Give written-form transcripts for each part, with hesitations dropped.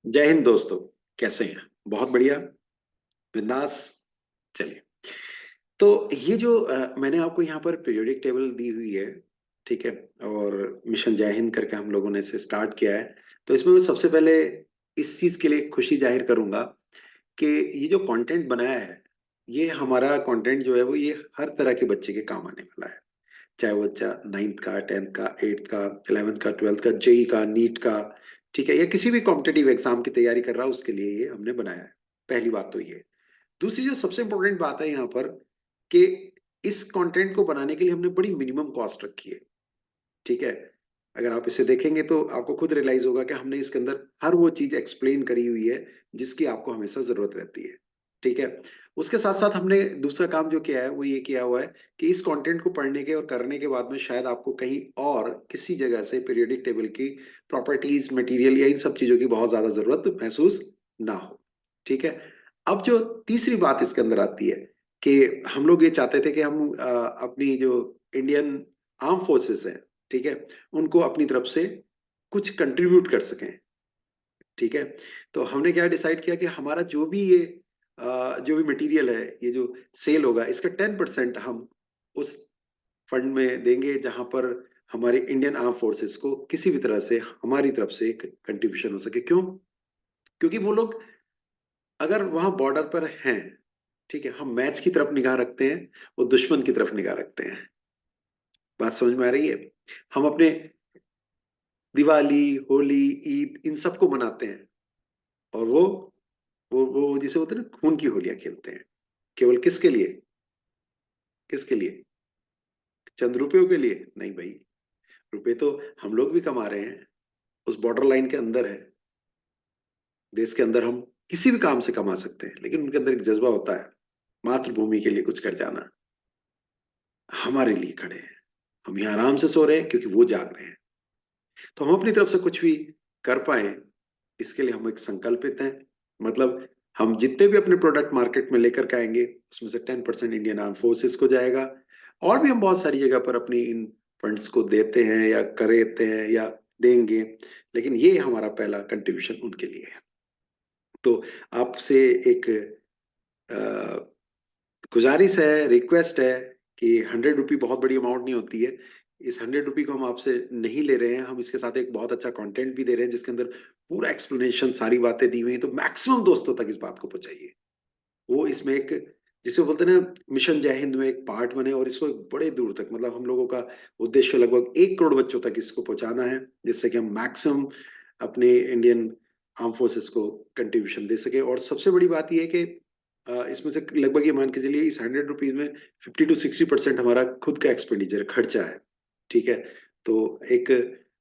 जय हिंद दोस्तों। कैसे हैं? बहुत बढ़िया। बिंदास। चलिए। तो ये जो मैंने आपको यहाँ पर पीरियोडिक टेबल दी हुई है, ठीक है। और मिशन जय हिंद करके हम लोगों ने इसे स्टार्ट किया है। तो इसमें मैं सबसे पहले इस चीज के लिए खुशी जाहिर करूंगा कि ये जो कंटेंट बनाया है, ये हमारा कंटेंट जो है वो ये हर तरह के बच्चे के काम आने वाला है। चाहे वो बच्चा 9th का, 10th का, 8th का, 11th का, 12th का, जेई का, नीट का, ठीक है, या किसी भी कॉम्पिटेटिव एग्जाम की तैयारी कर रहा है उसके लिए ये हमने बनाया है। पहली बात तो ये। दूसरी जो सबसे इंपॉर्टेंट बात है यहाँ पर कि इस कंटेंट को बनाने के लिए हमने बड़ी मिनिमम कॉस्ट रखी है, ठीक है। अगर आप इसे देखेंगे तो आपको खुद रियलाइज होगा कि हमने इसके अंदर हर वो चीज एक्सप्लेन करी हुई है जिसकी आपको हमेशा जरूरत रहती है, ठीक है। उसके साथ साथ हमने दूसरा काम जो किया है वो ये किया हुआ है कि इस कंटेंट को पढ़ने के और करने के बाद में शायद आपको कहीं और किसी जगह से पीरियोडिक टेबल की प्रॉपर्टीज, मटेरियल या इन सब चीजों की बहुत ज्यादा जरूरत महसूस ना हो, ठीक है। अब जो तीसरी बात इसके अंदर आती है कि हम लोग ये चाहते थे कि हम अपनी जो इंडियन आर्म फोर्सेस है, ठीक है, उनको अपनी तरफ से कुछ कंट्रीब्यूट कर सकें, ठीक है। तो हमने क्या डिसाइड किया कि हमारा जो भी ये जो भी मटेरियल है, ये जो सेल होगा, इसका 10% हम उस फंड में देंगे जहां पर हमारे इंडियन आर्म फोर्सेस को किसी भी तरह से हमारी तरफ से एक कंट्रीब्यूशन हो सके। क्यों? क्योंकि वो लोग अगर वहां बॉर्डर पर हैं, ठीक है, हम मैच की तरफ निगाह रखते हैं, वो दुश्मन की तरफ निगाह रखते हैं। बात समझ में आ रही है? हम अपने दिवाली, होली, ईद इन सबको मनाते हैं और वो जिसे होते हैं ना, खून की होलियां खेलते हैं। केवल किसके लिए? किसके लिए? चंद रुपयों के लिए? नहीं भाई। रुपए तो हम लोग भी कमा रहे हैं, उस बॉर्डर लाइन के अंदर है। देश के अंदर हम किसी भी काम से कमा सकते हैं, लेकिन उनके अंदर एक जज्बा होता है मातृभूमि के लिए कुछ कर जाना। हमारे लिए खड़े हैं। हम यहाँ आराम से सो रहे हैं क्योंकि वो जाग रहे हैं। तो हम अपनी तरफ से कुछ भी कर पाए, इसके लिए हम एक संकल्पित हैं। मतलब हम जितने भी अपने प्रोडक्ट मार्केट में लेकर के आएंगे, उसमें से 10% इंडियन आर्म फोर्सेस को जाएगा। और भी हम बहुत सारी जगह पर अपनी इन फंड्स को देते हैं या करेते हैं या देंगे, लेकिन ये हमारा पहला कंट्रीब्यूशन उनके लिए है। तो आपसे एक अ, गुजारिश है, रिक्वेस्ट है कि 100 रुपी बहुत बड़ी अमाउंट नहीं होती है। इस 100 रुपी को हम आपसे नहीं ले रहे हैं, हम इसके साथ एक बहुत अच्छा कंटेंट भी दे रहे हैं जिसके अंदर पूरा एक्सप्लेनेशन, सारी बातें दी हुई हैं। तो मैक्सिमम दोस्तों तक इस बात को पहुंचाइए। वो इसमें एक, जिसे बोलते हैं ना, मिशन जय हिंद में एक पार्ट बने और इसको एक बड़े दूर तक, मतलब हम लोगों का उद्देश्य लगभग 1 करोड़ बच्चों तक इसको पहुंचाना है, जिससे कि हम मैक्सिमम अपने इंडियन आर्म फोर्सेस को कंट्रीब्यूशन दे सके। और सबसे बड़ी बात यह है कि इसमें से लगभग ये मान के चलिए इस 100 रुपीज में 50 to 60% हमारा खुद का एक्सपेंडिचर खर्चा है, ठीक है। तो एक,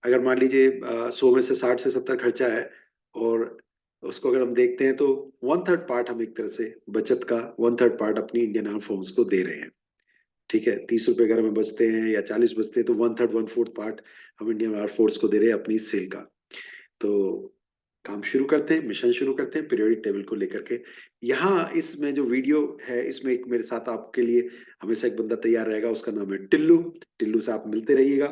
अगर मान लीजिए 100 में से 60 से 70 खर्चा है, और उसको अगर हम देखते हैं तो 1/3 पार्ट हम एक तरह से बचत का 1/3 पार्ट अपनी इंडियन आर्म फोर्स को दे रहे हैं, ठीक है। 30 रुपए अगर हमें बचते हैं या 40 बचते हैं तो 1/3 1/4 पार्ट हम इंडियन आर्म फोर्स को दे रहे हैं अपनी सेल का। तो काम शुरू करते हैं, मिशन शुरू करते हैं पीरियोडिक टेबल को लेकर के। यहाँ इसमें जो वीडियो है, इसमें एक मेरे साथ आपके लिए हमेशा एक बंदा तैयार रहेगा, उसका नाम है टिल्लू। टिल्लू से आप मिलते रहिएगा।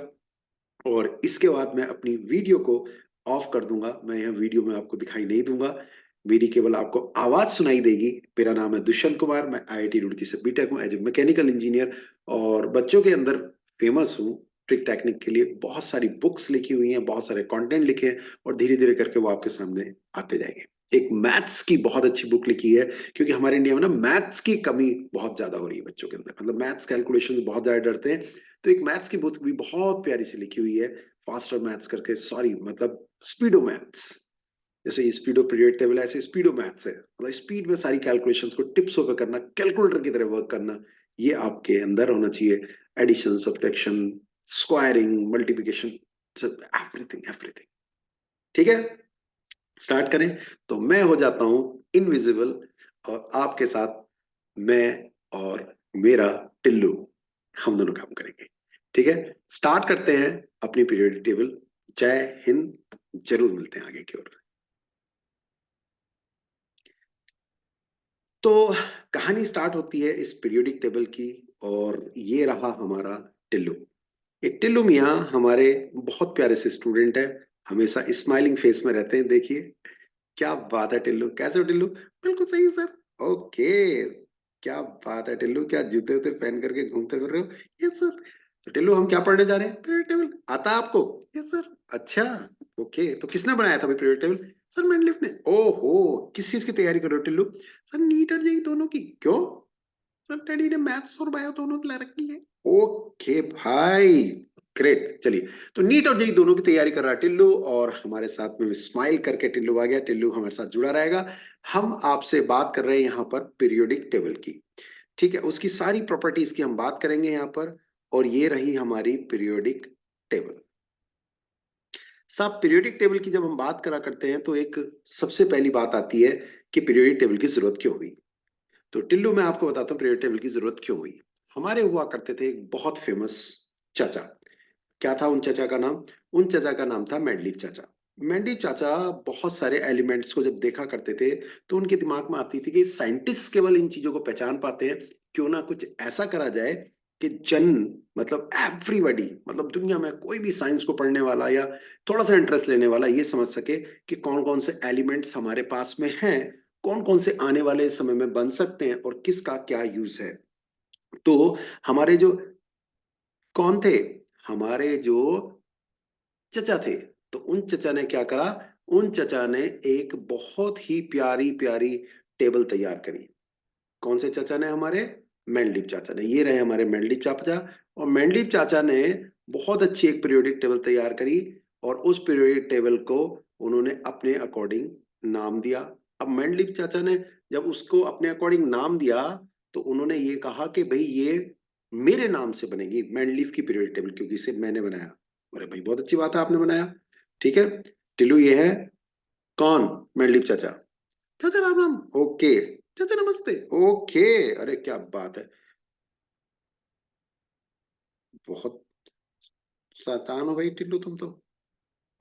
और इसके बाद मैं अपनी वीडियो को ऑफ कर दूंगा, मैं यहाँ वीडियो में आपको दिखाई नहीं दूंगा, मेरी केवल आपको आवाज सुनाई देगी। मेरा नाम है दुष्यंत कुमार, मैं आईआईटी रुड़की से बीटेक हूँ एज ए मैकेनिकल इंजीनियर, और बच्चों के अंदर फेमस हूँ। ट्रिक टेक्निक के लिए बहुत सारी बुक्स लिखी हुई हैं, बहुत सारे कंटेंट लिखे हैं, और धीरे धीरे करके वो आपके सामने आते जाएंगे। एक मैथ्स की बहुत अच्छी बुक लिखी है, क्योंकि हमारे इंडिया में ना मैथ्स की कमी बहुत ज्यादा हो रही है बच्चों के अंदर, मतलब मैथ्स कैलकुलेशन बहुत ज्यादा डरते हैं। तो एक मैथ्स की बुक भी बहुत प्यारी सी लिखी हुई है, फास्टर मैथ्स करके, सॉरी मतलब स्पीडो मैथ्स। जैसे ये स्पीडो पीरियड टेबल है, ऐसे स्पीडो मैथ्स है, मतलब स्पीड में सारी कैलकुलेशंस को टिप्स होकर करना, कैलकुलेटर की तरह वर्क करना, ये आपके अंदर होना चाहिए। Addition, subtraction, squaring, multiplication, everything everything, ठीक है। स्टार्ट करें। तो मैं हो जाता हूं इनविजिबल, और आपके साथ मैं और मेरा टिल्लू, हम दोनों काम करेंगे, ठीक है। स्टार्ट करते हैं अपनी पीरियोडिक टेबल। जय हिंद। जरूर मिलते हैं आगे की ओर। तो कहानी स्टार्ट होती है इस पीरियोडिक टेबल की, और ये रहा हमारा टिल्लू। ये टिल्लू मियाँ हमारे बहुत प्यारे से स्टूडेंट है, हमेशा स्माइलिंग फेस में रहते हैं, देखिए। क्या बात है टिल्लू, कैसे हो टिल्लू? बिल्कुल सही हूँ सर। ओके, क्या बात है टिल्लू, क्या जूते उते पहन करके घूमते फिर रहे हो? Yes sir. तो टिल्लू हम क्या पढ़ने जा रहे हैं? पीरियड टेबल आता है आपको? Yes sir. अच्छा, ओके, तो किसने बनाया था भाई पीरियड टेबल? सर मैंडलिफ ने। ओहो, किस चीज की तैयारी कर रहे हो टिल्लू? सर नीट और जेई दोनों की। क्यों? सर डैडी ने मैथ्स और बायो दोनों ला रखी है। ओके भाई, ग्रेट। चलिए, तो नीट और जेई दोनों की तैयारी कर रहा है टिल्लू, और हमारे साथ में स्माइल करके टिल्लू आ गया। टिल्लू हमारे साथ जुड़ा रहेगा। हम आपसे बात कर रहे हैं यहाँ पर पीरियोडिक टेबल की। ठीक है, उसकी सारी प्रॉपर्टीज की हम बात करेंगे यहाँ पर। और ये रही हमारी पीरियोडिक टेबल। साहब, पीरियोडिक टेबल की जब हम बात करा करते हैं तो एक सबसे पहली बात आती है कि पीरियोडिक टेबल की जरूरत क्यों हुई। तो टिल्लू, मैं आपको बताता हूँ पीरियड टेबल की जरूरत क्यों हुई। हमारे हुआ करते थे एक बहुत फेमस चाचा। क्या था उन चाचा का नाम? उन चाचा का नाम था मेंडलीव चाचा। मेंडलीव चाचा बहुत सारे एलिमेंट्स को जब देखा करते थे तो उनके दिमाग में आती थी कि साइंटिस्ट केवल इन चीजों को पहचान पाते हैं, क्यों ना कुछ ऐसा करा जाए कि जन, मतलब एवरीबॉडी, मतलब दुनिया में कोई भी साइंस को पढ़ने वाला या थोड़ा सा इंटरेस्ट लेने वाला ये समझ सके कि कौन कौन से एलिमेंट्स हमारे पास में हैं, कौन कौन से आने वाले समय में बन सकते हैं और किसका क्या यूज है। तो हमारे जो कौन थे, हमारे जो चचा थे, तो उन चचा ने क्या करा? उन चचा ने एक बहुत ही प्यारी प्यारी टेबल तैयार करी। कौन से चाचा ने? हमारे मेंडलीव चाचा ने। ये रहे हमारे मेंडलीव चाचा। और मेंडलीव चाचा ने बहुत अच्छी एक पीरियोडिक टेबल तैयार करी, और उस पीरियोडिक टेबल को उन्होंने अपने अकॉर्डिंग नाम दिया। अब मेंडलीव चाचा ने जब उसको अपने अकॉर्डिंग नाम दिया, तो उन्होंने ये कहा कि भाई ये मेरे नाम से बनेगी मेंडलीव की पीरियोडिक टेबल, क्योंकि इसे मैंने बनाया। अरे भाई, बहुत अच्छी बात है, आपने बनाया। ठीक है टिल्लू, ये है कौन? मेंडलीव चाचा। चाचा राम राम। ओके, चाचा नमस्ते। ओके, अरे क्या बात है, बहुत शैतान हो भाई टिल्लू तुम तो।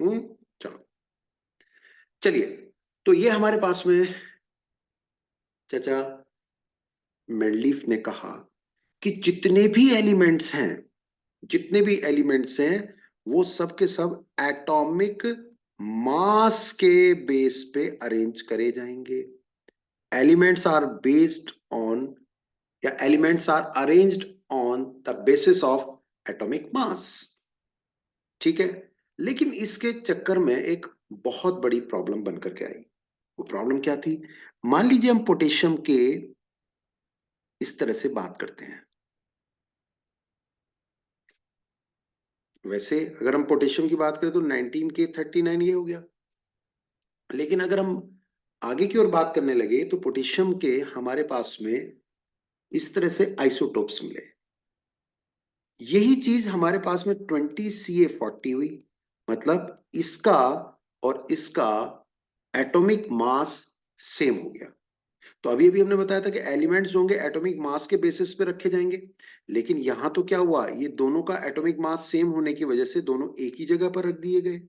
हम्म, चलो, चलिए। तो ये हमारे पास में चाचा मेंडलीफ ने कहा कि जितने भी एलिमेंट्स हैं, वो सब के सब एटॉमिक मास के बेस पे अरेंज करे जाएंगे। एलिमेंट्स आर बेस्ड ऑन, या elements are arranged on the basis of atomic mass. ठीक है, लेकिन इसके चक्कर में एक बहुत बड़ी प्रॉब्लम बन करके आई। वो प्रॉब्लम क्या थी? मान लीजिए हम पोटेशियम के इस तरह से बात करते हैं। वैसे अगर हम पोटेशियम की बात करें तो 19 के 39 ये हो गया। लेकिन अगर हम आगे की ओर बात करने लगे तो पोटेशियम के हमारे पास में इस तरह से आइसोटोप्स मिले। यही चीज हमारे पास में 20 Ca 40 हुई। मतलब इसका और इसका एटॉमिक मास सेम हो गया। तो अभी अभी हमने बताया था कि एलिमेंट्स जो होंगे एटॉमिक मास के बेसिस पे रखे जाएंगे। लेकिन यहां तो क्या हुआ, ये दोनों का एटॉमिक मास सेम होने की वजह से दोनों एक ही जगह पर रख दिए गए।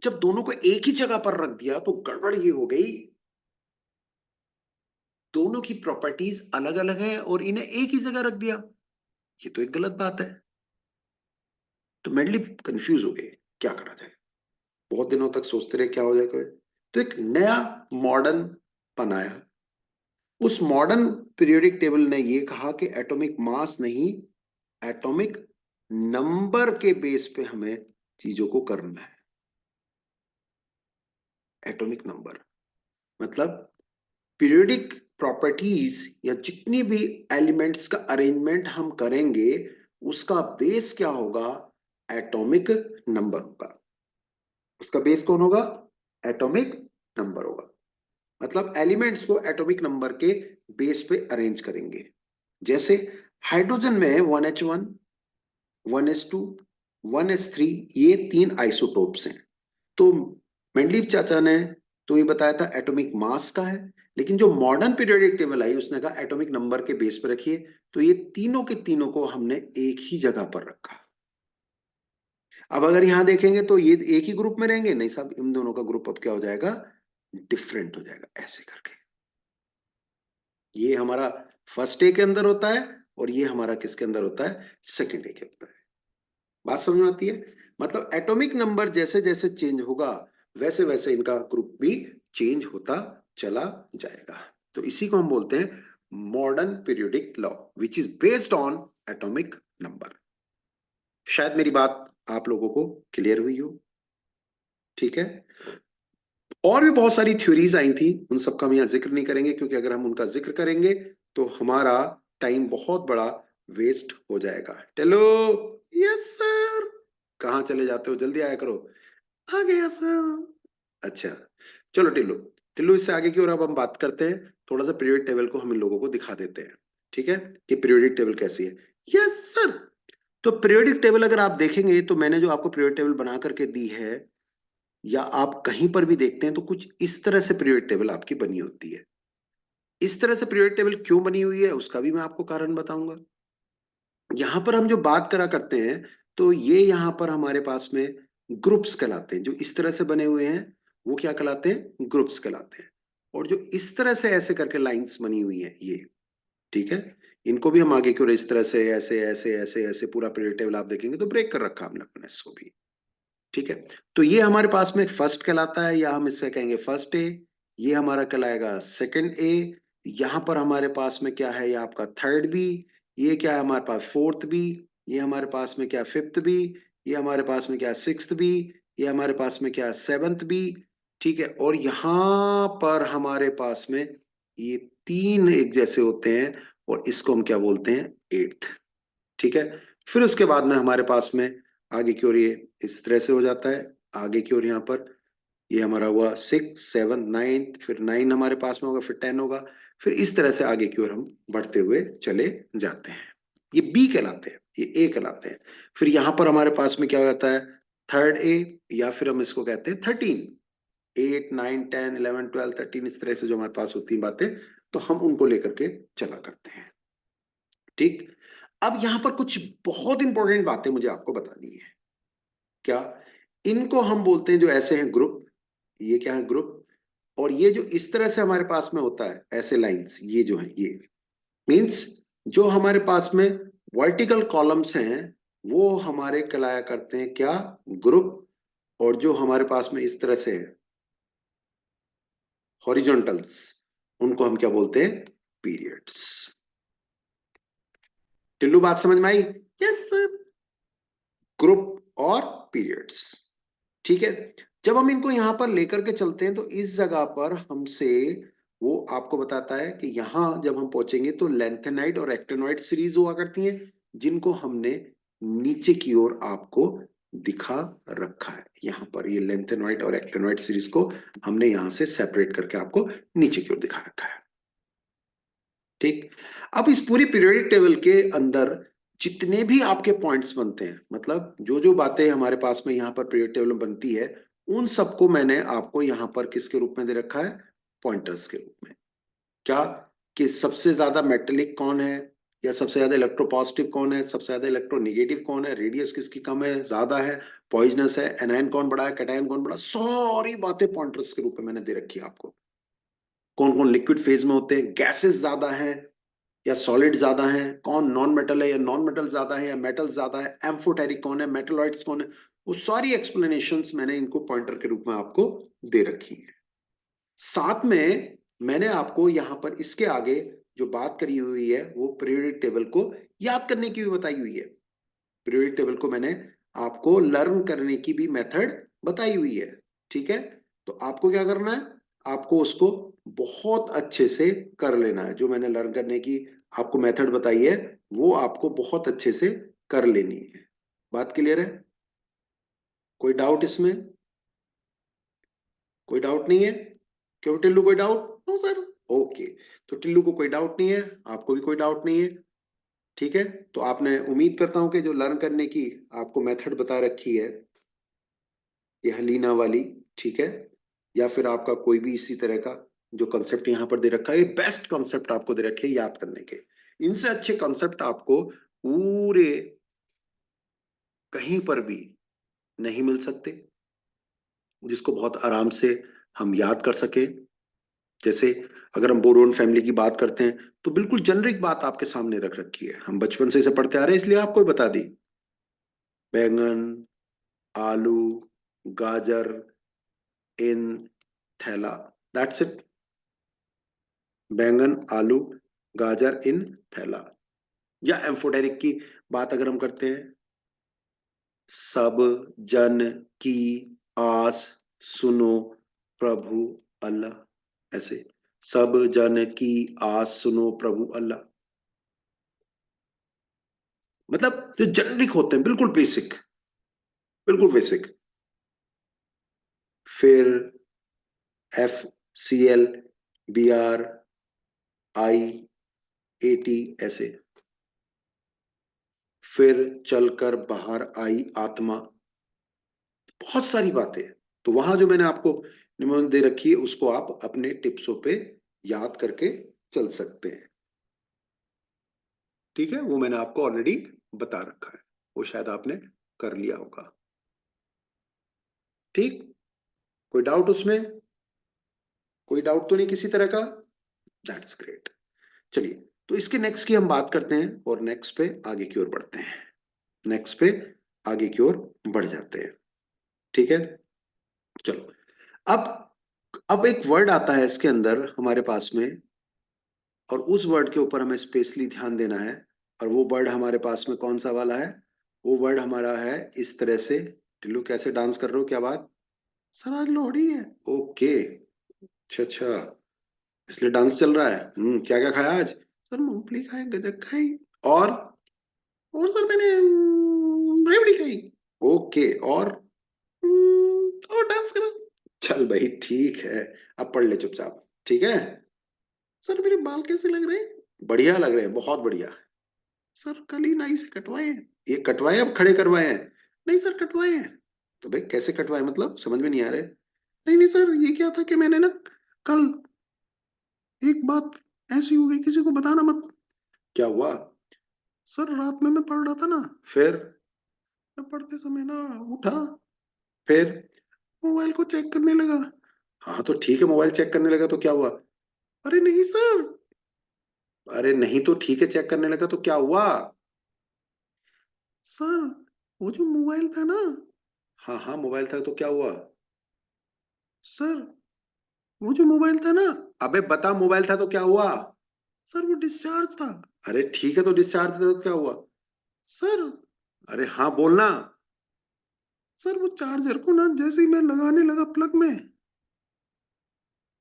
जब दोनों को एक ही जगह पर रख दिया तो गड़बड़ ये हो गई, दोनों की प्रॉपर्टीज अलग अलग है और इन्हें एक ही जगह रख दिया। ये तो एक गलत बात है। तो मेंडली कंफ्यूज हो गए, क्या करा जाए। बहुत दिनों तक सोचते रहे क्या हो जाएगा। तो एक नया मॉडर्न बनाया। उस मॉडर्न पीरियोडिक टेबल ने ये कहा कि एटॉमिक मास नहीं, एटॉमिक नंबर के बेस पे हमें चीजों को करना है। एटॉमिक नंबर मतलब पीरियोडिक प्रॉपर्टीज या जितनी भी एलिमेंट्स का अरेंजमेंट हम करेंगे, उसका बेस क्या होगा? एटॉमिक नंबर होगा। उसका बेस कौन होगा? एटॉमिक नंबर होगा। मतलब एलिमेंट्स को एटॉमिक नंबर के बेस पे अरेंज करेंगे। जैसे हाइड्रोजन में 1h1, 1s2, 1s3, ये 3 आइसोटोप्स हैं। तो मेंडलीव चाचा ने तो ये बताया था एटॉमिक मास का है, लेकिन जो मॉडर्न पीरियोडिक टेबल आई उसने कहा एटॉमिक नंबर के बेस पर रखिए। तो ये तीनों के तीनों को हमने एक ही जगह पर रखा। अब अगर यहां देखेंगे तो ये एक ही ग्रुप में रहेंगे? नहीं साहब, इन दोनों का ग्रुप अब क्या हो जाएगा? डिफरेंट हो जाएगा, ऐसे करके। ये हमारा फर्स्ट ए के अंदर होता है, और ये हमारा किसके अंदर होता है? सेकेंड ए के अंदर। बात समझ में आती है? मतलब एटॉमिक नंबर जैसे जैसे चेंज होगा, वैसे वैसे इनका ग्रुप भी चेंज होता चला जाएगा। तो इसी को हम बोलते हैं modern periodic law which is based on atomic number. शायद मेरी बात आप लोगों को क्लियर हुई हो। ठीक है। और भी बहुत सारी थ्योरीज आई थी, उन सबका हम यहाँ जिक्र नहीं करेंगे, क्योंकि अगर हम उनका जिक्र करेंगे तो हमारा टाइम बहुत बड़ा वेस्ट हो जाएगा। टेलो। Yes sir. कहाँ चले जाते हो, जल्दी आया करो। आ गया सर। अच्छा, चलो टिल्लू। टिल्लू, इससे आगे की ओर अब हम बात करते हैं। थोड़ा सा पीरियोडिक टेबल को हम इन लोगों को दिखा देते हैं। ठीक है, कि पीरियोडिक टेबल कैसी है। Yes sir. तो पीरियोडिक टेबल अगर आप देखेंगे तो मैंने जो आपको पीरियोडिक टेबल बना करके दी है, या आप कहीं पर भी देखते हैं तो कुछ इस तरह से पीरियोडिक टेबल आपकी बनी होती है। इस तरह से पीरियोडिक टेबल क्यों बनी हुई है उसका भी मैं आपको कारण बताऊंगा। यहां पर हम जो बात करा करते हैं, तो ये यहां पर हमारे पास में ग्रुप्स कहलाते हैं। जो इस तरह से बने हुए हैं वो क्या कहलाते हैं, ग्रुप्स कहलाते हैं। और जो इस तरह से ऐसे करके लाइंस बनी हुई है ये, ठीक है, इनको भी हम आगे की ओर इस तरह से ऐसे ऐसे ऐसे ऐसे पूरा पीरियोडिक टेबल आप देखेंगे तो ब्रेक कर रखा हमने अपने इसको भी। ठीक है। तो ये हमारे पास में फर्स्ट कहलाता है, या हम इससे कहेंगे फर्स्ट ए। ये हमारा कहलाएगा सेकंड ए। यहां पर हमारे पास में क्या है, ये आपका थर्ड बी। ये क्या है हमारे पास, फोर्थ बी। ये हमारे पास में क्या, फिफ्थ बी। ये हमारे पास में क्या, सिक्स्थ बी। ये हमारे पास में क्या, सेवंथ बी। ठीक है। और यहां पर हमारे पास में ये तीन एक जैसे होते हैं, और इसको हम क्या बोलते हैं, एट्थ। ठीक है। फिर उसके बाद में हमारे पास में आगे की ओर ये इस तरह से हो जाता है। आगे की ओर यहाँ पर ये हमारा हुआ सिक्स सेवन नाइन्थ, फिर नाइन हमारे पास में होगा, फिर टेन होगा। फिर इस तरह से आगे की ओर हम बढ़ते हुए चले जाते हैं। ये बी कहलाते हैं, ये ए कहलाते हैं। फिर यहाँ पर हमारे पास में क्या हो जाता है, थर्ड ए, या फिर हम इसको कहते हैं thirteen. Eight nine ten eleven twelve thirteen, इस तरह से जो हमारे पास होती हैं बातें, तो हम उनको लेकर के चला करते हैं। ठीक। अब यहां पर कुछ बहुत इंपॉर्टेंट बातें मुझे आपको बतानी है। क्या, इनको हम बोलते हैं जो ऐसे हैं ग्रुप। ये क्या है, ग्रुप। और ये जो इस तरह से हमारे पास में होता है ऐसे लाइंस, ये जो है ये मींस जो हमारे पास में वर्टिकल कॉलम्स हैं वो हमारे कहलाया करते हैं क्या, ग्रुप। और जो हमारे पास में इस तरह से है हॉरिजॉन्टल्स, उनको हम क्या बोलते हैं, पीरियड्स। टिल्लू, बात समझ में आई। Yes sir. ग्रुप और पीरियड्स। ठीक है। जब हम इनको यहां पर लेकर के चलते हैं तो इस जगह पर हमसे वो आपको बताता है कि यहां जब हम पहुंचेंगे तो लेंथेनाइड और एक्टिनोइड सीरीज हुआ करती हैं, जिनको हमने नीचे की ओर आपको दिखा रखा है। यहां पर ये लेंथेनॉइड और एक्टिनोइड सीरीज को हमने यहां से सेपरेट करके आपको नीचे की ओर दिखा रखा है। ठीक। अब इस पूरी पीरियोडिक टेबल के अंदर जितने भी आपके पॉइंट्स बनते हैं, मतलब जो जो बातें हमारे पास में यहाँ पर पीरियोडिक टेबल में बनती है, उन सबको मैंने आपको यहाँ पर किसके रूप में दे रखा है, पॉइंटर्स के रूप में। क्या, कि सबसे ज्यादा मेटेलिक कौन है, या सबसे ज्यादा इलेक्ट्रोपॉजिटिव कौन है, सबसे ज्यादा इलेक्ट्रोनेगेटिव कौन है, रेडियस किसकी कम है ज्यादा है, पॉइजनस है, एनायन कौन बड़ा है, कैटायन कौन बड़ा, सारी बातें पॉइंटर्स के रूप में मैंने दे रखी है आपको। कौन कौन लिक्विड फेज में होते हैं, गैसेस ज्यादा है या सॉलिड ज्यादा है, कौन नॉन मेटल है या नॉन मेटल ज्यादा है या मेटल ज्यादा है, एम्फोटेरिक कौन है, मेटलॉइड्स कौन है, वो सारी एक्सप्लेनेशंस मैंने इनको पॉइंटर के रूप में आपको दे रखी है। साथ में मैंने आपको यहां पर इसके आगे जो बात करी हुई है वो पीरियोडिक टेबल को याद करने की भी बताई हुई है। पीरियोडिक टेबल को मैंने आपको लर्न करने की भी मेथड बताई हुई है। ठीक है। तो आपको क्या करना है, आपको उसको बहुत अच्छे से कर लेना है। जो मैंने लर्न करने की आपको मेथड बताई है वो आपको बहुत अच्छे से कर लेनी है। बात क्लियर है, कोई डाउट इसमें, कोई डाउट नहीं है। क्यों टिल्लू, कोई डाउट, नो सर। ओके। तो टिल्लू को कोई डाउट नहीं है, आपको भी कोई डाउट नहीं है। ठीक है। तो आपने, उम्मीद करता हूं कि जो लर्न करने की आपको मेथड बता रखी है, ये हलीना वाली, ठीक है, या फिर आपका कोई भी इसी तरह का जो कंसेप्ट यहां पर दे रखा है, ये बेस्ट कंसेप्ट आपको दे रखे हैं याद करने के। इनसे अच्छे कंसेप्ट आपको पूरे कहीं पर भी नहीं मिल सकते, जिसको बहुत आराम से हम याद कर सके। जैसे अगर हम बोरोन फैमिली की बात करते हैं तो बिल्कुल जेनरिक बात आपके सामने रख रखी है, हम बचपन से इसे पढ़ते आ रहे हैं इसलिए आपको बता दी। बैंगन, आलू, गाजर, इन थैला, दैट्स इट। बैंगन, आलू, गाजर इन थैला। या एम्फोटेरिक की बात अगर हम करते हैं, सब जन की आस सुनो प्रभु अल्लाह, ऐसे। सब जन की आस सुनो प्रभु अल्लाह, मतलब जो जनरिक होते हैं, बिल्कुल बेसिक, बिल्कुल बेसिक। फिर FCL, BRIAT, ऐसे। फिर चलकर बाहर आई आत्मा, बहुत सारी बातें हैं। तो वहां जो मैंने आपको निबंध दे रखी है, उसको आप अपने टिप्सों पे याद करके चल सकते हैं। ठीक है, वो मैंने आपको ऑलरेडी बता रखा है, वो शायद आपने कर लिया होगा। ठीक, कोई डाउट उसमें? कोई डाउट तो नहीं किसी तरह का? That's great. चलिए, तो इसके नेक्स्ट की हम बात करते हैं और नेक्स्ट पे आगे की ओर बढ़ते हैं। नेक्स्ट पे आगे की ओर बढ़ जाते हैं। ठीक है, चलो। अब एक वर्ड आता है इसके अंदर हमारे पास में, और उस वर्ड के ऊपर हमें स्पेशली ध्यान देना है। और वो वर्ड हमारे पास में कौन सा वाला है? वो वर्ड हमारा है इस तरह से। टिल्लू कैसे डांस कर रहे हो, क्या बात? सर आज लोहड़ी है। ओके, अच्छा अच्छा, इसलिए डांस चल रहा है। क्या क्या खाया आज? सर मूंगफली खाए, गजक खाई, और सर मैंने रेवड़ी खाई। ओके, और डांस करा। चल भाई ठीक है, अब पढ़ ले चुपचाप, ठीक है। सर मेरे बाल कैसे लग रहे हैं? बढ़िया लग रहे हैं, बहुत बढ़िया। सर कल ही नाई से कटवाए हैं। ये कटवाए अब खड़े करवाए हैं? नहीं सर, कटवाए हैं। तो भाई कैसे कटवाए, मतलब समझ में नहीं आ रहे। नहीं नहीं सर, ये क्या था कि मैंने ना कल एक बात ऐसी हो गई, किसी को बताना मत। क्या हुआ? सर रात में मैं पढ़ रहा था ना, फिर मैं पढ़ते समय ना उठा, फिर मोबाइल को चेक करने लगा। हाँ तो ठीक है, मोबाइल चेक करने लगा तो क्या हुआ? अरे नहीं सर। अरे नहीं तो ठीक है, चेक करने लगा तो क्या हुआ? सर वो जो मोबाइल था ना। हाँ हाँ, मोबाइल था तो क्या हुआ? सर वो जो मोबाइल था ना। अबे बता, मोबाइल था तो क्या हुआ? सर वो डिस्चार्ज था। अरे ठीक है, तो डिस्चार्ज था तो क्या हुआ? सर, अरे हाँ बोलना। सर वो चार्जर को ना जैसे ही मैं लगाने लगा प्लग में,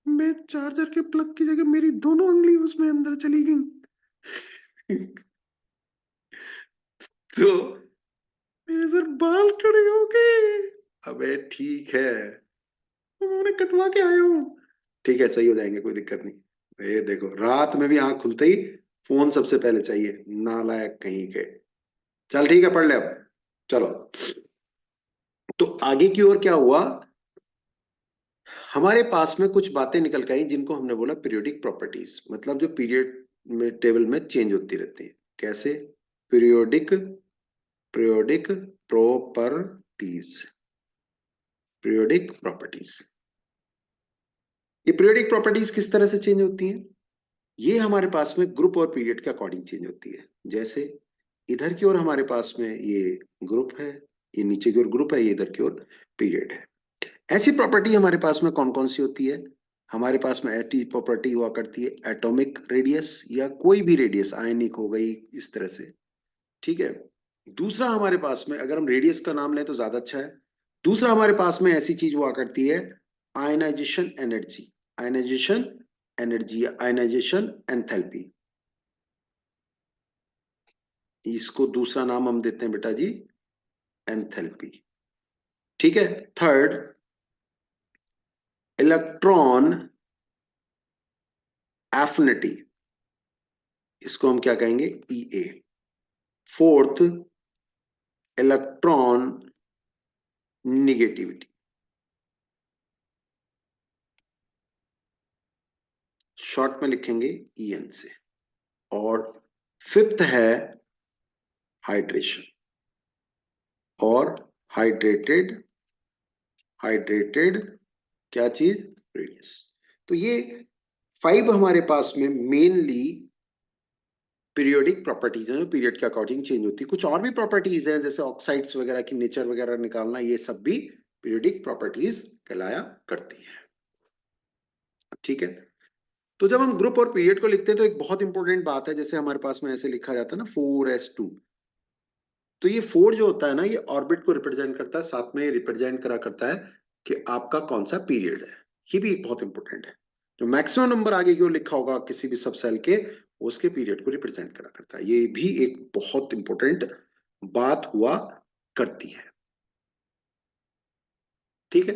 मैं चार्जर के प्लग की जगह मेरी दोनों उंगली उसमें अंदर चली गई। तो मेरे सर बाल खड़े हो गए। अबे ठीक है, तो मैं कटवा के आया हूँ। ठीक है, सही हो जाएंगे, कोई दिक्कत नहीं। ये देखो, रात में भी आंख खुलते ही फोन सबसे पहले चाहिए, नालायक कहीं के। चल ठीक है, पढ़ ले अब। चलो, तो आगे की ओर क्या हुआ? हमारे पास में कुछ बातें निकल के आई जिनको हमने बोला पीरियोडिक प्रॉपर्टीज, मतलब जो पीरियड में टेबल में चेंज होती रहती है। कैसे? Periodic periodic properties, periodic properties. ये पीरियोडिक प्रॉपर्टीज किस तरह से चेंज होती हैं? ये हमारे पास में ग्रुप और पीरियड के अकॉर्डिंग चेंज होती है। जैसे इधर की ओर हमारे पास में ये ग्रुप है, ये नीचे की ओर ग्रुप है, ये इधर की ओर पीरियड है। ऐसी प्रॉपर्टी हमारे पास में कौन कौन सी होती है? हमारे पास में ऐसी प्रॉपर्टी हुआ करती है, एटॉमिक रेडियस, या कोई भी रेडियस, आयनिक हो गई, इस तरह से। ठीक है। दूसरा हमारे पास में, अगर हम रेडियस का नाम लें तो ज्यादा अच्छा है। दूसरा हमारे पास में ऐसी चीज हुआ करती है, आयनाइजेशन एनर्जी, आयनाइजेशन एनर्जी या आयनाइजेशन एंथैल्पी। इसको दूसरा नाम हम देते हैं बेटा जी, एंथैल्पी। ठीक है। थर्ड, इलेक्ट्रॉन एफिनिटी, इसको हम क्या कहेंगे? ईए। फोर्थ, इलेक्ट्रॉन निगेटिविटी, शॉर्ट में लिखेंगे ईएन से। और फिफ्थ है हाइड्रेशन, और हाइड्रेटेड, हाइड्रेटेड क्या चीज? रेडियस। तो ये 5 हमारे पास में मेनली पीरियोडिक प्रॉपर्टीज हैं, जो पीरियड के अकॉर्डिंग चेंज होती है। कुछ और भी प्रॉपर्टीज हैं, जैसे ऑक्साइड्स वगैरह की नेचर वगैरह निकालना, ये सब भी पीरियोडिक प्रॉपर्टीज कहलाया करती है। ठीक है, तो जब हम ग्रुप और पीरियड को लिखते हैं तो एक बहुत इंपॉर्टेंट बात है, जैसे हमारे पास में ऐसे लिखा जाता है ना 4s2, तो ये 4 जो होता है ना, ये ऑर्बिट को रिप्रेजेंट करता है, साथ में रिप्रेजेंट करा करता है कि आपका कौन सा पीरियड है। ये भी एक बहुत इंपॉर्टेंट है। जो मैक्सिमम नंबर आगे की ओर लिखा होगा किसी भी सब सेल के, उसके पीरियड को रिप्रेजेंट करा करता है। ये भी एक बहुत इंपॉर्टेंट बात हुआ करती है। ठीक है,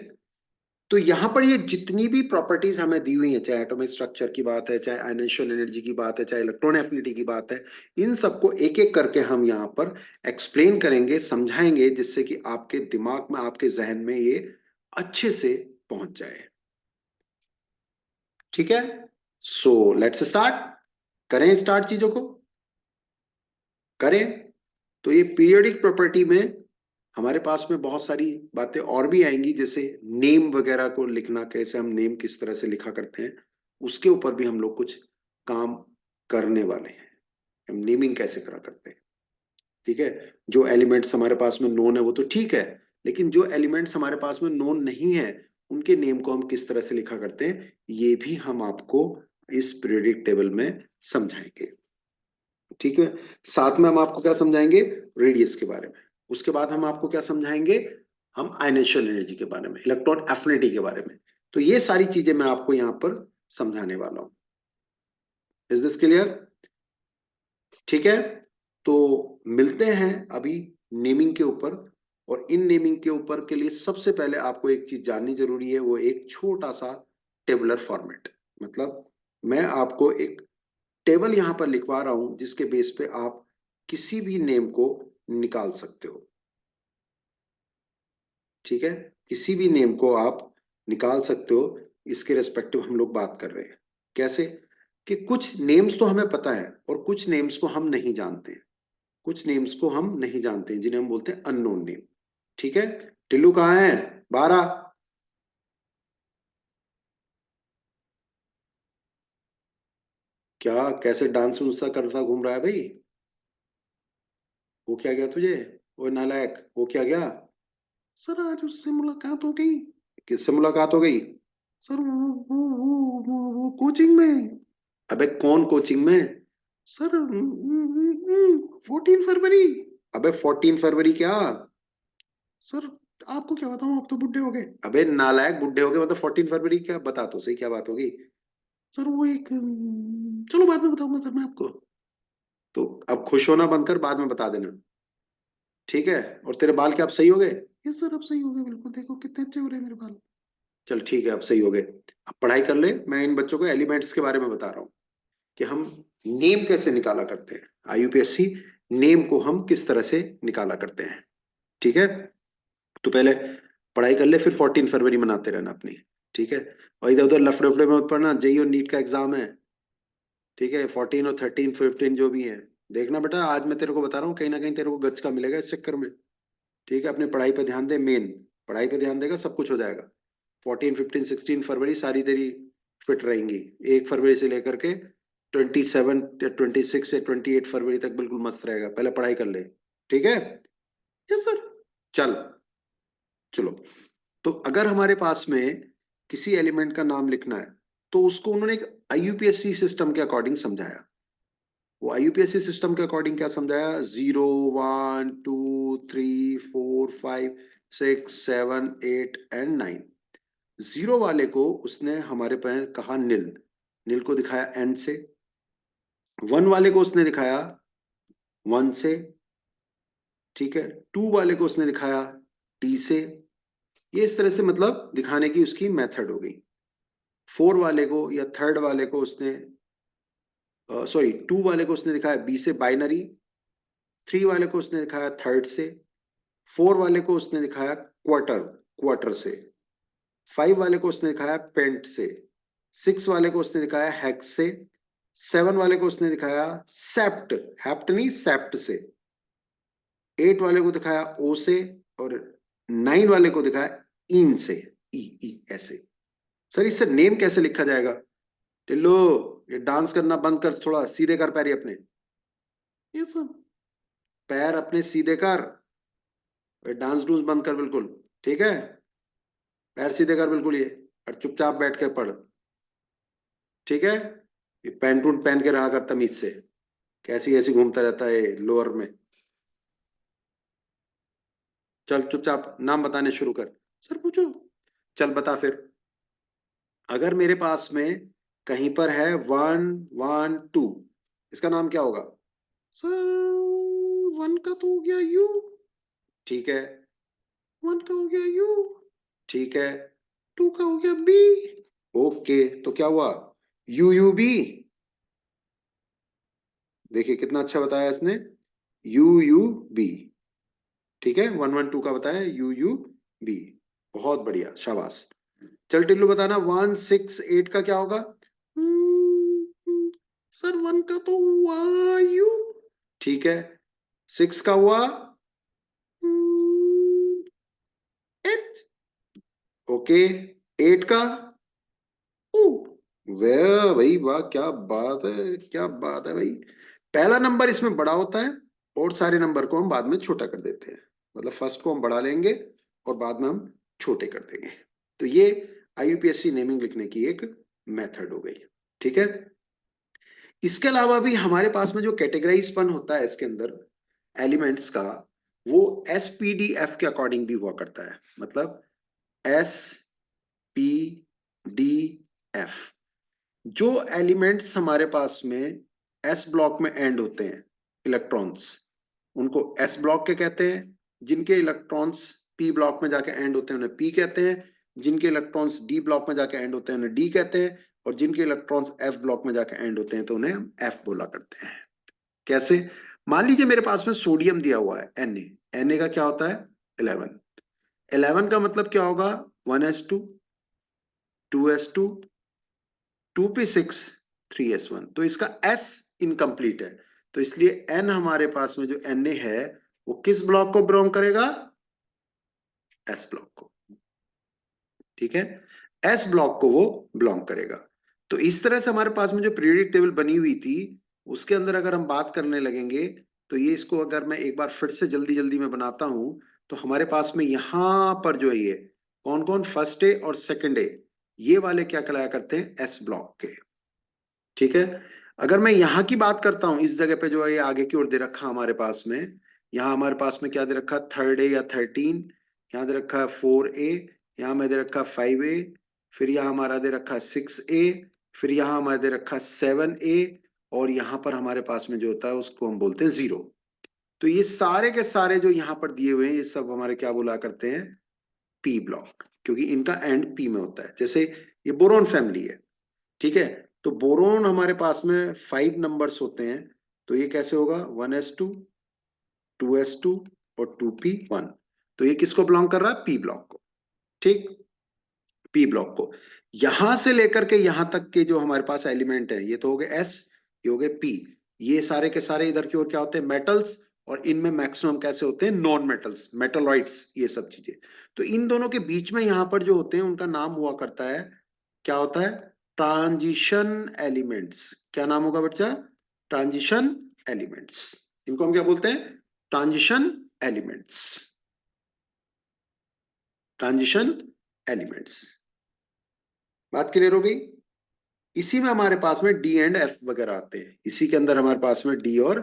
तो यहां पर ये जितनी भी प्रॉपर्टीज हमें दी हुई है, चाहे एटॉमिक स्ट्रक्चर की बात है, चाहे आयनेशियल एनर्जी की बात है, चाहे इलेक्ट्रॉन एफिनिटी की बात है, इन सबको एक एक करके हम यहाँ पर एक्सप्लेन करेंगे, समझाएंगे, जिससे कि आपके दिमाग में, आपके जहन में ये अच्छे से पहुंच जाए। ठीक है, सो लेट्स स्टार्ट। करें स्टार्ट चीजों को, करें। तो ये पीरियोडिक प्रॉपर्टी में हमारे पास में बहुत सारी बातें और भी आएंगी, जैसे नेम वगैरह को लिखना, कैसे हम नेम किस तरह से लिखा करते हैं, उसके ऊपर भी हम लोग कुछ काम करने वाले हैं। हम नेमिंग कैसे करा करते हैं। ठीक है, जो एलिमेंट्स हमारे पास में नोन है वो तो ठीक है, लेकिन जो एलिमेंट्स हमारे पास में नोन नहीं है, उनके नेम को हम किस तरह से लिखा करते हैं, ये भी हम आपको इस पीरियोडिक टेबल में समझाएंगे। ठीक है, साथ में हम आपको क्या समझाएंगे, रेडियस के बारे में। उसके बाद हम आपको क्या समझाएंगे, हम आयनेशियल एनर्जी के बारे में, इलेक्ट्रॉन एफिनिटी के बारे में। तो ये सारी चीजें मैं आपको यहाँ पर समझाने वाला हूं। Is this clear? ठीक है, तो मिलते हैं अभी नेमिंग के ऊपर। और इन नेमिंग के ऊपर के लिए सबसे पहले आपको एक चीज जाननी जरूरी है, वो एक छोटा सा टेबुलर फॉर्मेट। मतलब मैं आपको एक टेबल यहां पर लिखवा रहा हूं, जिसके बेस पे आप किसी भी नेम को निकाल सकते हो। ठीक है, किसी भी नेम को आप निकाल सकते हो। इसके रेस्पेक्टिव हम लोग बात कर रहे हैं। कैसे कि कुछ नेम्स तो हमें पता है और कुछ नेम्स को हम नहीं जानते हैं। कुछ नेम्स को हम नहीं जानते हैं, जिन्हें हम बोलते हैं अननोन नेम। ठीक है, टिल्लू कहाँ है, 12। क्या कैसे डांस सा करता घूम रहा है भाई? वो क्या गया तुझे? वो नालायक, वो क्या गया? सर आज उससे मुलाकात हो गई। किससे मुलाकात हो गई? सर वो कोचिंग में। अबे कौन कोचिंग में? सर 14 फरवरी। अबे 14 फरवरी क्या? सर आपको क्या बताऊं, आप तो बुढ़े हो गए। अबे नालायक, बुढ़े हो गए मतलब 14 फरवरी क्या? बता तो सही क्या बात होगी। सर वो एक चलो बाद में बताऊंगा सर मैं आपको। तो अब खुश होना बंद कर, बाद में बता देना। ठीक है, और तेरे बाल क्या अब सही हो गए? यस सर अब सही हो गए बिल्कुल, देखो कितने अच्छे हो रहे हैं मेरे बाल। चल ठीक है, अब सही हो गए। अब पढ़ाई कर ले। मैं इन बच्चों को एलिमेंट्स के बारे में बता रहा हूँ कि हम नेम कैसे निकाला करते हैं। आईयूपीएससी नेम को हम किस तरह से निकाला करते हैं। ठीक है, तो पहले पढ़ाई कर ले, फिर 14 फरवरी मनाते रहना अपनी। ठीक है, और इधर उधर लफड़े उफड़े में मत पड़ना, जेई और नीट का एग्जाम है। ठीक है, 14 और 13 15 जो भी है, देखना बेटा, आज मैं तेरे को बता रहा हूँ, कहीं ना कहीं तेरे को गच का मिलेगा इस चक्कर में। ठीक है, अपनी पढ़ाई पे ध्यान दे, मेन पढ़ाई पे ध्यान देगा, सब कुछ हो जाएगा। 14 15 16 फरवरी सारी तेरी फिट रहेंगी। 1 फरवरी से लेकर के 27 या 26 या 28 फरवरी तक बिल्कुल मस्त रहेगा। पहले पढ़ाई कर ले। ठीक है? Yes sir. चल, चलो। तो अगर हमारे पास में किसी एलिमेंट का नाम लिखना है, तो उसको उन्होंने एक आईयूपीएससी सिस्टम के अकॉर्डिंग समझाया। वो आईयूपीएससी सिस्टम के अकॉर्डिंग क्या समझाया, 0 1 2 3 4 5 6 7 8 एंड 9। जीरो वाले को उसने हमारे पर कहा नील, नील को दिखाया एन से। 1 वाले को उसने दिखाया 1 से। ठीक है, 2 वाले को उसने दिखाया टी से। ये इस तरह से मतलब दिखाने की उसकी मेथड हो गई। 4 वाले को या थर्ड वाले को उसने, सॉरी 2 वाले को उसने दिखाया बी से बाइनरी। 3 वाले को उसने दिखाया थर्ड से। 4 वाले को उसने दिखाया क्वार्टर, क्वार्टर से। 5 वाले को उसने दिखाया पेंट से। 6 वाले को उसने दिखाया हेक्स से। 7 वाले को उसने दिखाया सेप्ट, हेप्ट नहीं सेप्ट से। 8 वाले को दिखाया ओ से। और 9 वाले को दिखाया इन से, ई ई ऐसे। सर इससे नेम कैसे लिखा जाएगा? टिल्लो, ये डांस करना बंद कर, थोड़ा सीधे कर पैर अपने। ये सब पैर अपने सीधे कर, डांस डूंस बंद कर बिल्कुल। ठीक है, पैर सीधे कर बिल्कुल ये, और चुपचाप बैठ के पढ़, ठीक है। ये पैंट वूंट पहन के रहा कर तमीज से, कैसी ऐसी घूमता रहता है लोअर में। चल चुपचाप नाम बताने शुरू कर। सर पूछो। चल बता फिर। अगर मेरे पास में कहीं पर है 1 1 2, इसका नाम क्या होगा? सर 1 का तो हो गया यू, ठीक है। 1 का हो गया यू, ठीक है। 2 का हो गया बी। ओके, तो क्या हुआ? U U B. देखिए कितना अच्छा बताया इसने, यू यू बी। ठीक है, 1 1 2 का बताया यू यू बी। बहुत बढ़िया, शाबाश। चल टिल्लू बताना 1 6 8 का क्या होगा? सर 1 का तो हुआ यू, ठीक है। 6 का हुआ एच, ओके। 8 का वाह भाई वाह, क्या बात है, क्या बात है भाई। पहला नंबर इसमें बड़ा होता है और सारे नंबर को हम बाद में छोटा कर देते हैं। मतलब फर्स्ट को हम बढ़ा लेंगे और बाद में हम छोटे कर देंगे। तो ये आईयूपीएससी नेमिंग लिखने की एक मेथड हो गई, ठीक है। इसके अलावा भी हमारे पास में जो कैटेगराइजपन होता है इसके अंदर एलिमेंट्स का, वो एसपीडीएफ के अकॉर्डिंग भी हुआ करता है। मतलब एस पी डी एफ। जो एलिमेंट्स हमारे पास में एस ब्लॉक में एंड होते हैं, इलेक्ट्रॉन्स, उनको एस ब्लॉक के कहते हैं। जिनके इलेक्ट्रॉन्स पी ब्लॉक में जाके एंड होते हैं उन्हें पी कहते हैं। जिनके इलेक्ट्रॉन्स डी ब्लॉक में जाके एंड होते हैं उन्हें डी कहते हैं। और जिनके इलेक्ट्रॉन्स एफ ब्लॉक में जाके एंड होते हैं तो उन्हें हम एफ बोला करते हैं। कैसे? मान लीजिए मेरे पास में सोडियम दिया हुआ है Na का क्या होता है? 11। 11 का मतलब क्या होगा? 1s2, 2s2, 2p6, 3s1। तो इसका S इनकम्प्लीट है, तो इसलिए N हमारे पास में जो Na है वो किस ब्लॉक को बिलोंग करेगा? S ब्लॉक को, ठीक है। S ब्लॉक को वो बिलोंग करेगा। तो इस तरह से हमारे पास में जो पीरियोडिक टेबल बनी हुई थी उसके अंदर अगर हम बात करने लगेंगे, तो ये इसको अगर मैं एक बार फिर से जल्दी जल्दी में बनाता हूं, तो हमारे पास में यहां पर जो है ये कौन कौन फर्स्ट ए और सेकंड ए, ये वाले क्या कहलाया करते हैं? एस ब्लॉक के, ठीक है। अगर मैं यहाँ की बात करता हूँ, इस जगह पे जो है ये आगे की ओर दे रखा हमारे पास में, यहाँ हमारे पास में क्या दे रखा? 3rd A या 13। यहाँ दे रखा है 4A। यहाँ में दे रखा 5A। फिर यहाँ हमारा दे रखा 6A। फिर यहाँ हमारा दे रखा 7A। और यहाँ पर हमारे पास में जो होता है उसको हम बोलते हैं 0। तो ये सारे के सारे जो यहाँ पर दिए हुए हैं ये सब हमारे क्या बोला करते हैं? पी ब्लॉक, क्योंकि इनका एंड पी में होता है। जैसे ये बोरोन फैमिली है, ठीक है। तो बोरोन हमारे पास में 5 नंबर्स होते हैं। तो ये कैसे होगा? 1s2, 2s2 और 2p1। तो ये किसको बिलोंग कर रहा है? पी ब्लॉक को, ठीक। पी ब्लॉक को। यहां से लेकर के यहां तक के जो हमारे पास एलिमेंट है, ये तो हो गए एस, ये हो गए पी। ये सारे के सारे इधर की ओर क्या होते हैं? मेटल्स। और इनमें मैक्सिमम कैसे होते हैं? नॉन मेटल्स, मेटलॉइड्स, ये सब चीजें। तो इन दोनों के बीच में यहां पर जो होते हैं उनका नाम हुआ करता है, क्या होता है? Transition elements. क्या नाम होगा बच्चा? Transition elements. इनको हम क्या बोलते हैं? Transition elements. Transition elements. बात क्लियर हो गई? इसी में हमारे पास में डी एंड एफ वगैरह आते हैं। इसी के अंदर हमारे पास में डी और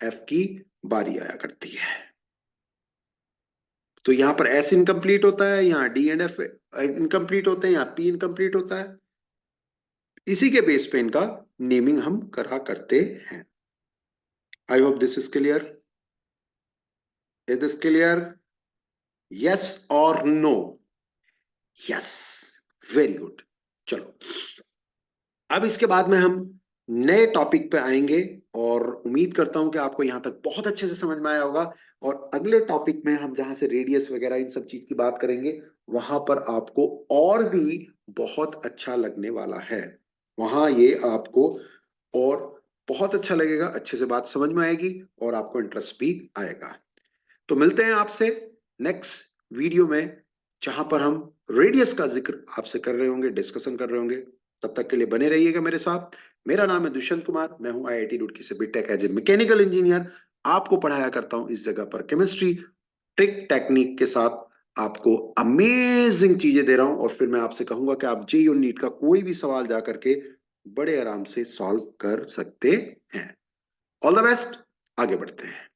एफ की बारी आया करती है। तो यहाँ पर एस इनकम्प्लीट होता है, यहाँ डी एंड एफ इनकम्प्लीट होते हैं, यहाँ पी इनकम्प्लीट होता है। इसी के बेस पे इनका नेमिंग हम करा करते हैं। I hope this is clear. Is this clear? Yes और नो? Yes, very good. चलो, अब इसके बाद में हम नए टॉपिक पे आएंगे और उम्मीद करता हूं कि आपको यहां तक बहुत अच्छे से समझ में आया होगा। और अगले टॉपिक में हम जहां से रेडियस वगैरह इन सब चीज की बात करेंगे, वहां पर आपको और भी बहुत अच्छा लगने वाला है। वहां ये आपको और बहुत अच्छा लगेगा, अच्छे से बात समझ में आएगी और आपको इंटरेस्ट भी आएगा। तो मिलते हैं आपसे नेक्स्ट वीडियो में, जहां पर हम रेडियस का जिक्र आपसे कर रहे होंगे, डिस्कशन कर रहे होंगे। तब तक के लिए बने रहिएगा मेरे साथ। मेरा नाम है दुष्यंत कुमार, मैं हूं आईआईटी रुड़की से BTech as a mechanical engineer. आपको पढ़ाया करता हूं इस जगह पर केमिस्ट्री, ट्रिक टेक्निक के साथ आपको अमेजिंग चीजें दे रहा हूं, और फिर मैं आपसे कहूंगा कि आप जेईई और नीट का कोई भी सवाल जा करके बड़े आराम से सॉल्व कर सकते हैं। ऑल द बेस्ट, आगे बढ़ते हैं।